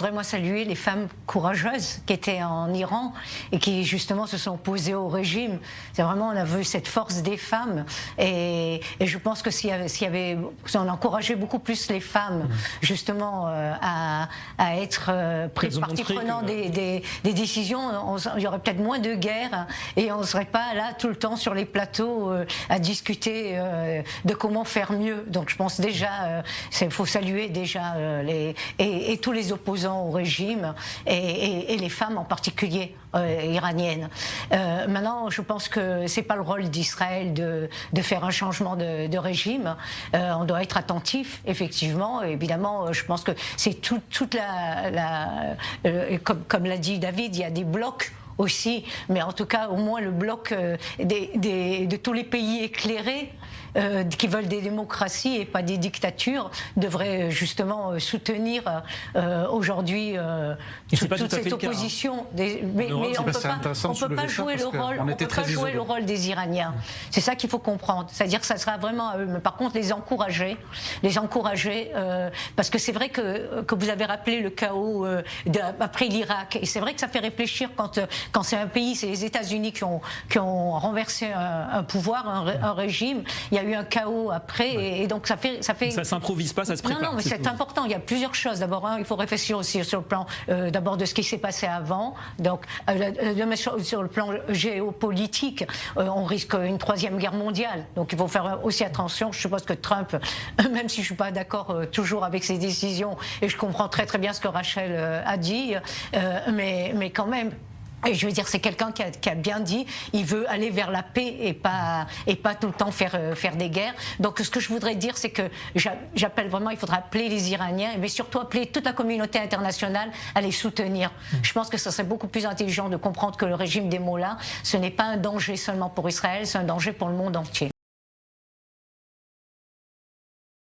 voudrais moi saluer les femmes courageuses qui étaient en Iran et qui justement se sont opposées au régime. C'est vraiment, on a vu cette force des femmes et je pense que si on encourageait beaucoup plus les femmes justement à être partie prenante des décisions, il y aurait peut-être moins de guerres et on ne serait pas là tout le temps sur les plateaux à discuter de comment faire mieux. Donc je pense déjà, il faut saluer déjà et tous les opposants au régime et les femmes en particulier iraniennes. Maintenant, je pense que c'est pas le rôle d'Israël de faire un changement de régime. On doit être attentif, effectivement. Évidemment, je pense que c'est toute comme l'a dit David, il y a des blocs aussi, mais en tout cas, au moins le bloc de tous les pays éclairés qui veulent des démocraties et pas des dictatures devraient justement soutenir aujourd'hui toute cette opposition. Mais on ne peut pas jouer le rôle des Iraniens. C'est ça qu'il faut comprendre. C'est-à-dire que ça sera vraiment à eux. Mais par contre, les encourager, parce que c'est vrai que vous avez rappelé le chaos après l'Irak. Et c'est vrai que ça fait réfléchir quand c'est un pays, c'est les États-Unis qui ont renversé un pouvoir, un régime. Il y a eu un chaos après, et donc ça s'improvise pas, ça se prépare. Non, mais c'est important. Il y a plusieurs choses. D'abord, il faut réfléchir aussi sur le plan d'abord de ce qui s'est passé avant. Donc, sur le plan géopolitique, on risque une troisième guerre mondiale. Donc, il faut faire aussi attention. Je suppose que Trump, même si je suis pas d'accord toujours avec ses décisions, et je comprends très très bien ce que Rachel a dit, mais quand même. Et je veux dire, c'est quelqu'un qui a bien dit, il veut aller vers la paix et pas tout le temps faire des guerres. Donc, ce que je voudrais dire, c'est que j'appelle vraiment, il faudra appeler les Iraniens, mais surtout appeler toute la communauté internationale à les soutenir. Je pense que ce serait beaucoup plus intelligent de comprendre que le régime des mollahs, ce n'est pas un danger seulement pour Israël, c'est un danger pour le monde entier.